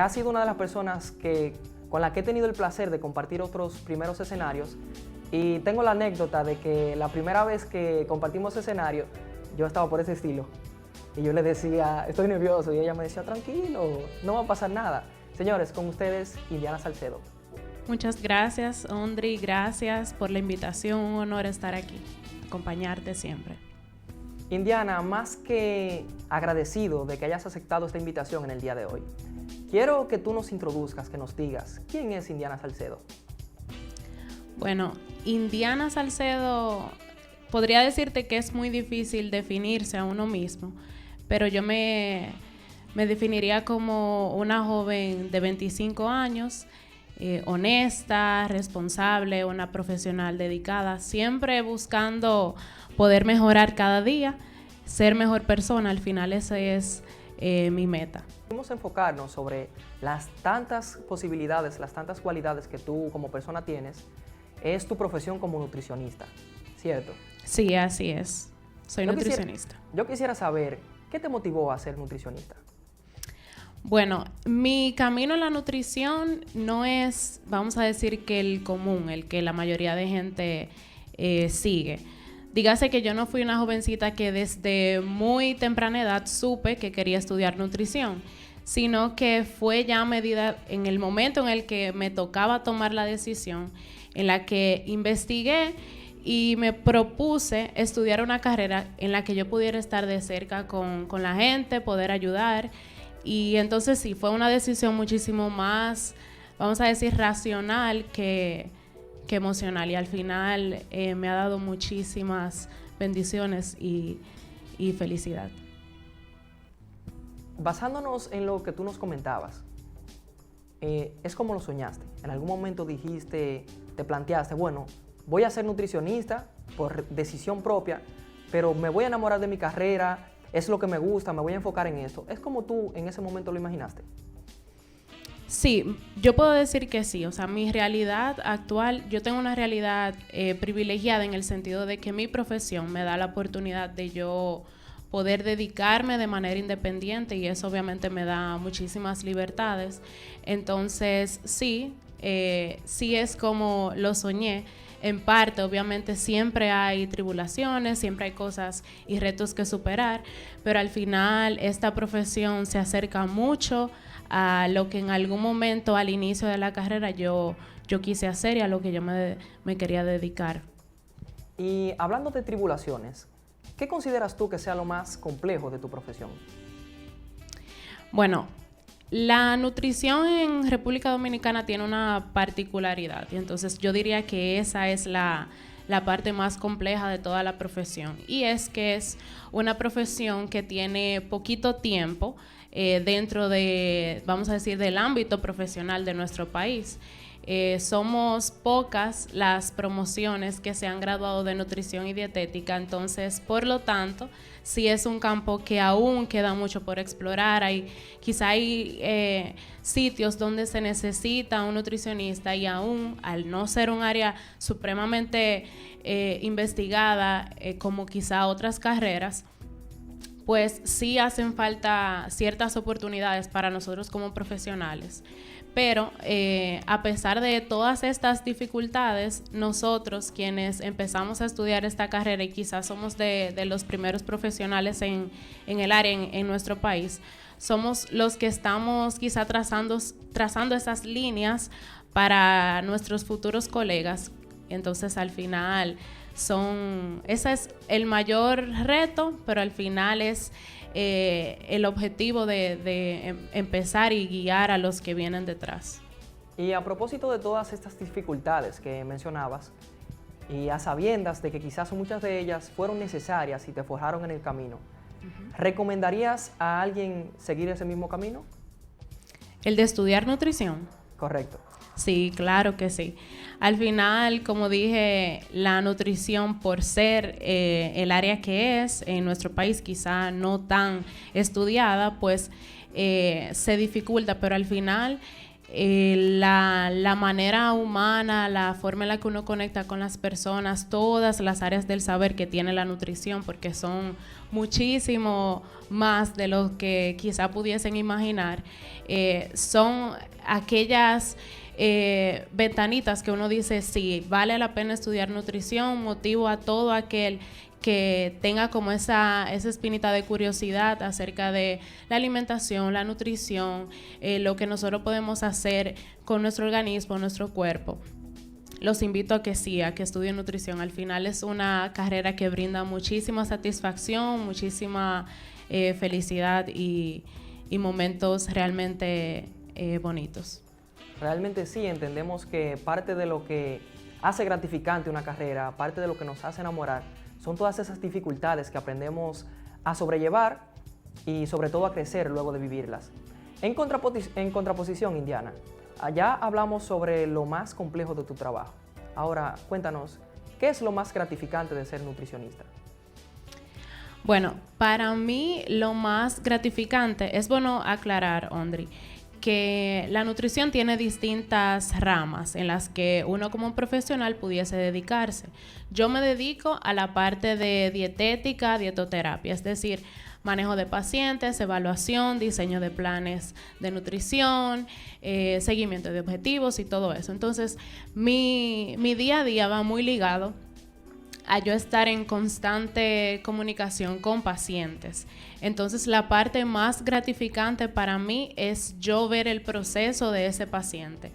has sido una de las personas con la que he tenido el placer de compartir otros primeros escenarios. Y tengo la anécdota de que la primera vez que compartimos escenario, yo estaba por ese estilo. Y yo le decía, estoy nervioso. Y ella me decía, tranquilo, no va a pasar nada. Señores, con ustedes, Indiana Salcedo. Muchas gracias, Ondry. Gracias por la invitación. Un honor estar aquí, acompañarte siempre. Indiana, más que agradecido de que hayas aceptado esta invitación en el día de hoy, quiero que tú nos introduzcas, que nos digas, ¿quién es Indiana Salcedo? Bueno, Indiana Salcedo, podría decirte que es muy difícil definirse a uno mismo, pero yo me definiría como una joven de 25 años, honesta, responsable, una profesional dedicada, siempre buscando poder mejorar cada día, ser mejor persona. Al final esa es mi meta. Vamos a enfocarnos sobre las tantas posibilidades, las tantas cualidades que tú como persona tienes. Es tu profesión como nutricionista, ¿cierto? Sí, así es. Soy nutricionista. Yo quisiera saber, ¿qué te motivó a ser nutricionista? Bueno, mi camino en la nutrición no es, vamos a decir, que el común, el que la mayoría de gente sigue. Dígase que yo no fui una jovencita que desde muy temprana edad supe que quería estudiar nutrición, sino que fue ya a medida, en el momento en el que me tocaba tomar la decisión, en la que investigué y me propuse estudiar una carrera en la que yo pudiera estar de cerca con la gente, poder ayudar. Y entonces sí, fue una decisión muchísimo más, vamos a decir, racional que emocional. Y al final me ha dado muchísimas bendiciones y felicidad. Basándonos en lo que tú nos comentabas, es como lo soñaste. En algún momento dijiste, te planteaste, bueno, voy a ser nutricionista por decisión propia, pero me voy a enamorar de mi carrera, es lo que me gusta, me voy a enfocar en esto. ¿Es como tú en ese momento lo imaginaste? Sí, yo puedo decir que sí. O sea, mi realidad actual, yo tengo una realidad privilegiada en el sentido de que mi profesión me da la oportunidad de yo poder dedicarme de manera independiente, y eso obviamente me da muchísimas libertades. Entonces, sí es como lo soñé. En parte, obviamente, siempre hay tribulaciones, siempre hay cosas y retos que superar, pero al final esta profesión se acerca mucho a lo que en algún momento al inicio de la carrera yo quise hacer y a lo que yo me quería dedicar. Y hablando de tribulaciones, ¿qué consideras tú que sea lo más complejo de tu profesión? Bueno, la nutrición en República Dominicana tiene una particularidad, y entonces yo diría que esa es la parte más compleja de toda la profesión, y es que es una profesión que tiene poquito tiempo dentro de, vamos a decir, del ámbito profesional de nuestro país. Somos pocas las promociones que se han graduado de nutrición y dietética, entonces, por lo tanto, sí es un campo que aún queda mucho por explorar. Quizá hay sitios donde se necesita un nutricionista, y aún al no ser un área supremamente investigada como quizá otras carreras, pues sí hacen falta ciertas oportunidades para nosotros como profesionales. Pero a pesar de todas estas dificultades, nosotros quienes empezamos a estudiar esta carrera y quizás somos de los primeros profesionales en el área en nuestro país, somos los que estamos quizá trazando esas líneas para nuestros futuros colegas. Entonces al final ese es el mayor reto, pero al final es el objetivo de empezar y guiar a los que vienen detrás. Y a propósito de todas estas dificultades que mencionabas, y a sabiendas de que quizás muchas de ellas fueron necesarias y te forjaron en el camino, ¿recomendarías a alguien seguir ese mismo camino? ¿El de estudiar nutrición? Correcto. Sí, claro que sí. Al final, como dije, la nutrición, por ser el área que es en nuestro país, quizá no tan estudiada, pues se dificulta, pero al final la manera humana, la forma en la que uno conecta con las personas, todas las áreas del saber que tiene la nutrición, porque son muchísimo más de lo que quizá pudiesen imaginar, son aquellas ventanitas que uno dice, sí, vale la pena estudiar nutrición, motivo a todo aquel que tenga como esa espinita de curiosidad acerca de la alimentación, la nutrición, lo que nosotros podemos hacer con nuestro organismo, nuestro cuerpo. Los invito a que sí, a que estudien nutrición. Al final es una carrera que brinda muchísima satisfacción, muchísima felicidad y momentos realmente bonitos. Realmente sí, entendemos que parte de lo que hace gratificante una carrera, parte de lo que nos hace enamorar, son todas esas dificultades que aprendemos a sobrellevar y sobre todo a crecer luego de vivirlas. En contraposición, Indiana, allá hablamos sobre lo más complejo de tu trabajo. Ahora, cuéntanos, ¿qué es lo más gratificante de ser nutricionista? Bueno, para mí lo más gratificante, es bueno aclarar, Ondri, que la nutrición tiene distintas ramas en las que uno como profesional pudiese dedicarse. Yo me dedico a la parte de dietética, dietoterapia, es decir, manejo de pacientes, evaluación, diseño de planes de nutrición, seguimiento de objetivos y todo eso. Entonces, mi día a día va muy ligado a yo estar en constante comunicación con pacientes. Entonces, la parte más gratificante para mí es yo ver el proceso de ese paciente.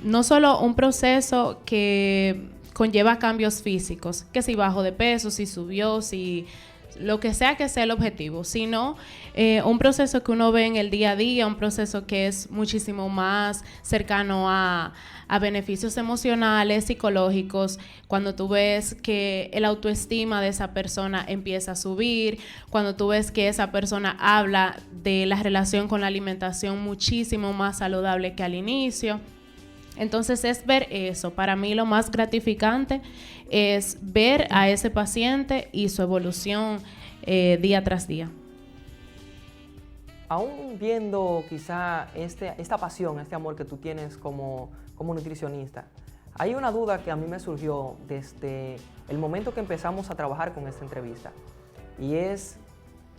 No solo un proceso que conlleva cambios físicos, que si bajó de peso, si subió, si lo que sea el objetivo, sino un proceso que uno ve en el día a día, un proceso que es muchísimo más cercano a beneficios emocionales, psicológicos, cuando tú ves que el autoestima de esa persona empieza a subir, cuando tú ves que esa persona habla de la relación con la alimentación muchísimo más saludable que al inicio. Entonces es ver eso. Para mí lo más gratificante es ver a ese paciente y su evolución día tras día. Aún viendo quizá esta pasión, este amor que tú tienes como nutricionista, hay una duda que a mí me surgió desde el momento que empezamos a trabajar con esta entrevista, y es,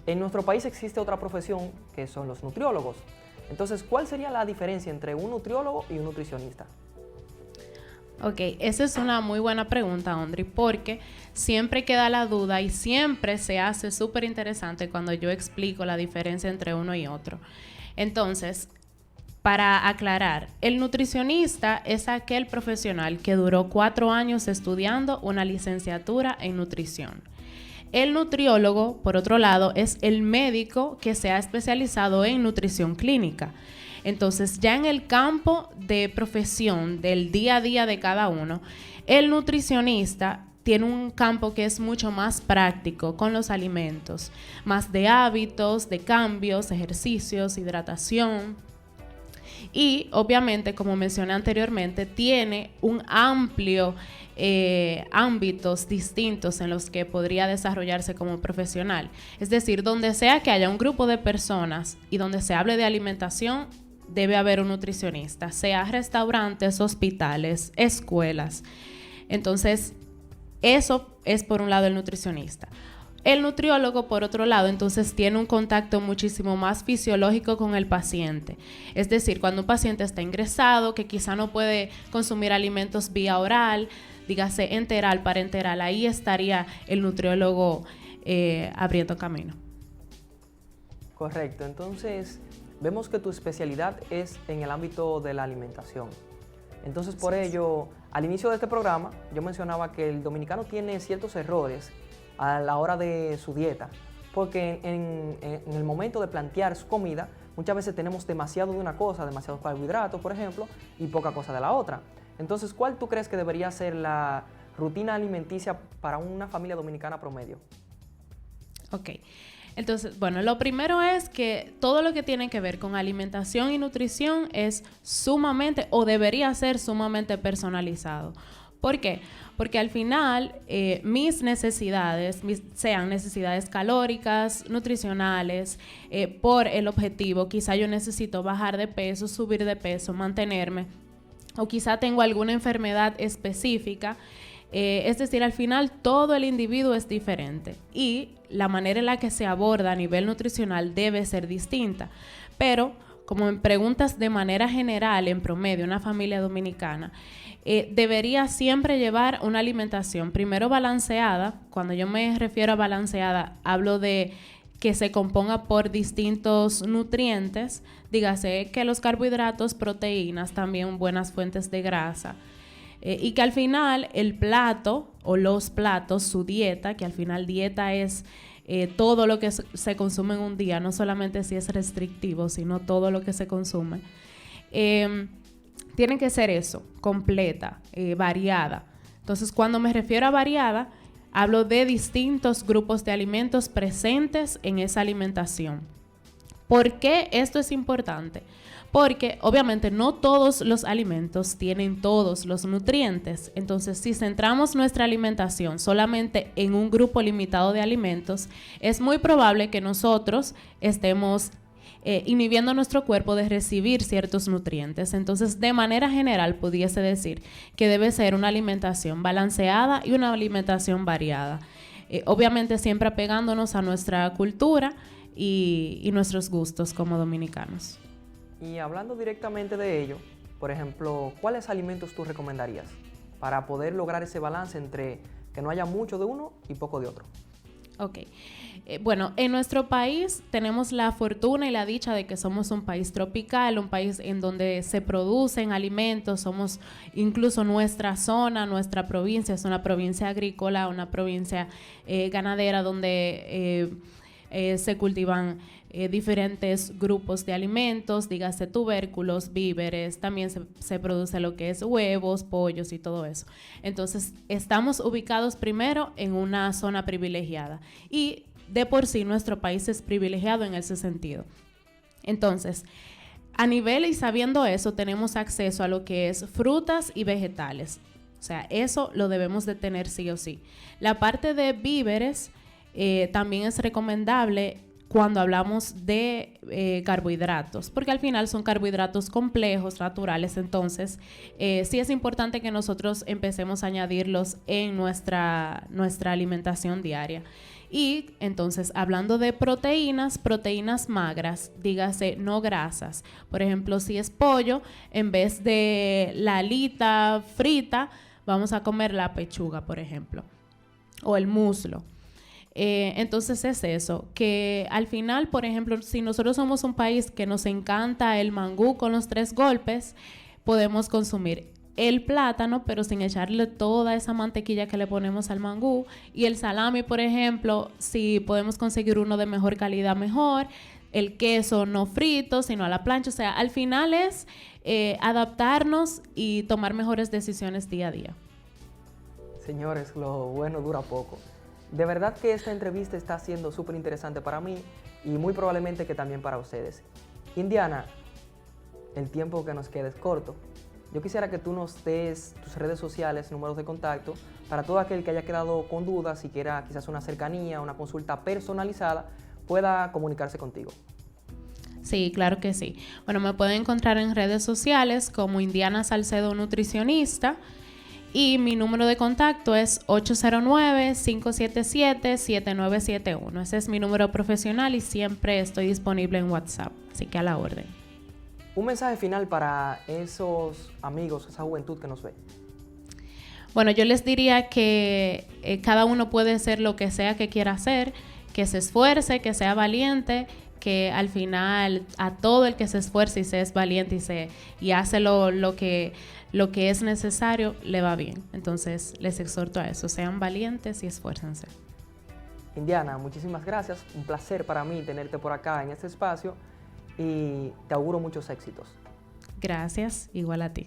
en nuestro país existe otra profesión que son los nutriólogos. Entonces, ¿cuál sería la diferencia entre un nutriólogo y un nutricionista? Ok, esa es una muy buena pregunta, Ondri, porque siempre queda la duda y siempre se hace súper interesante cuando yo explico la diferencia entre uno y otro. Entonces, para aclarar, el nutricionista es aquel profesional que duró 4 años estudiando una licenciatura en nutrición. El nutriólogo, por otro lado, es el médico que se ha especializado en nutrición clínica. Entonces, ya en el campo de profesión del día a día de cada uno, el nutricionista tiene un campo que es mucho más práctico con los alimentos, más de hábitos, de cambios, ejercicios, hidratación. Y obviamente, como mencioné anteriormente, tiene un amplio ámbitos distintos en los que podría desarrollarse como profesional. Es decir, donde sea que haya un grupo de personas y donde se hable de alimentación, debe haber un nutricionista, sea restaurantes, hospitales, escuelas. Entonces, eso es por un lado el nutricionista. El nutriólogo, por otro lado, entonces tiene un contacto muchísimo más fisiológico con el paciente. Es decir, cuando un paciente está ingresado, que quizá no puede consumir alimentos vía oral, dígase enteral, parenteral, ahí estaría el nutriólogo abriendo camino. Correcto. Entonces, vemos que tu especialidad es en el ámbito de la alimentación. Entonces, por ello, al inicio de este programa, yo mencionaba que el dominicano tiene ciertos errores a la hora de su dieta, porque en el momento de plantear su comida, muchas veces tenemos demasiado de una cosa, demasiados carbohidratos, por ejemplo, y poca cosa de la otra. Entonces, ¿cuál tú crees que debería ser la rutina alimenticia para una familia dominicana promedio? Ok. Entonces, bueno, lo primero es que todo lo que tiene que ver con alimentación y nutrición es sumamente, o debería ser sumamente personalizado. ¿Por qué? Porque al final mis necesidades, sean necesidades calóricas, nutricionales, por el objetivo, quizá yo necesito bajar de peso, subir de peso, mantenerme, o quizá tengo alguna enfermedad específica. Es decir, al final todo el individuo es diferente y la manera en la que se aborda a nivel nutricional debe ser distinta. Pero, como me preguntas de manera general, en promedio, una familia dominicana debería siempre llevar una alimentación primero balanceada. Cuando yo me refiero a balanceada, hablo de que se componga por distintos nutrientes, dígase que los carbohidratos, proteínas, también buenas fuentes de grasa, y que al final el plato o los platos, su dieta, que al final dieta es todo lo que se consume en un día, no solamente si es restrictivo, sino todo lo que se consume, tiene que ser eso, completa, variada. Entonces, cuando me refiero a variada, hablo de distintos grupos de alimentos presentes en esa alimentación. ¿Por qué esto es importante? Porque obviamente no todos los alimentos tienen todos los nutrientes. Entonces, si centramos nuestra alimentación solamente en un grupo limitado de alimentos, es muy probable que nosotros estemos inhibiendo nuestro cuerpo de recibir ciertos nutrientes. Entonces, de manera general, pudiese decir que debe ser una alimentación balanceada y una alimentación variada. Obviamente siempre apegándonos a nuestra cultura y nuestros gustos como dominicanos. Y hablando directamente de ello, por ejemplo, ¿cuáles alimentos tú recomendarías para poder lograr ese balance entre que no haya mucho de uno y poco de otro? Ok. Bueno, en nuestro país tenemos la fortuna y la dicha de que somos un país tropical, un país en donde se producen alimentos, somos incluso nuestra zona, nuestra provincia, es una provincia agrícola, una provincia ganadera donde se cultivan diferentes grupos de alimentos, dígase tubérculos, víveres, también se produce lo que es huevos, pollos y todo eso. Entonces, estamos ubicados primero en una zona privilegiada y de por sí nuestro país es privilegiado en ese sentido. Entonces, a nivel y sabiendo eso, tenemos acceso a lo que es frutas y vegetales. O sea, eso lo debemos de tener sí o sí. La parte de víveres también es recomendable cuando hablamos de carbohidratos, porque al final son carbohidratos complejos, naturales. Entonces, sí es importante que nosotros empecemos a añadirlos en nuestra alimentación diaria. Y entonces, hablando de proteínas magras, dígase no grasas. Por ejemplo, si es pollo, en vez de la alita frita, vamos a comer la pechuga, por ejemplo, o el muslo. Entonces es eso, que al final, por ejemplo, si nosotros somos un país que nos encanta el mangú con los 3 golpes, podemos consumir el plátano, pero sin echarle toda esa mantequilla que le ponemos al mangú, y el salami, por ejemplo, si podemos conseguir uno de mejor calidad, mejor. El queso no frito, sino a la plancha. O sea, al final es adaptarnos y tomar mejores decisiones día a día. Señores, lo bueno dura poco. De verdad que esta entrevista está siendo súper interesante para mí y muy probablemente que también para ustedes. Indiana, el tiempo que nos queda es corto. Yo quisiera que tú nos des tus redes sociales, números de contacto, para todo aquel que haya quedado con dudas, si quiera quizás una cercanía, una consulta personalizada, pueda comunicarse contigo. Sí, claro que sí. Bueno, me pueden encontrar en redes sociales como Indiana Salcedo Nutricionista. Y mi número de contacto es 809-577-7971. Ese es mi número profesional y siempre estoy disponible en WhatsApp, así que a la orden. Un mensaje final para esos amigos, esa juventud que nos ve. Bueno, yo les diría que cada uno puede hacer lo que sea que quiera hacer, que se esfuerce, que sea valiente, que al final a todo el que se esfuerce y se es valiente y hace lo que es necesario, le va bien. Entonces, les exhorto a eso, sean valientes y esfuércense. Indiana, muchísimas gracias. Un placer para mí tenerte por acá en este espacio y te auguro muchos éxitos. Gracias, igual a ti.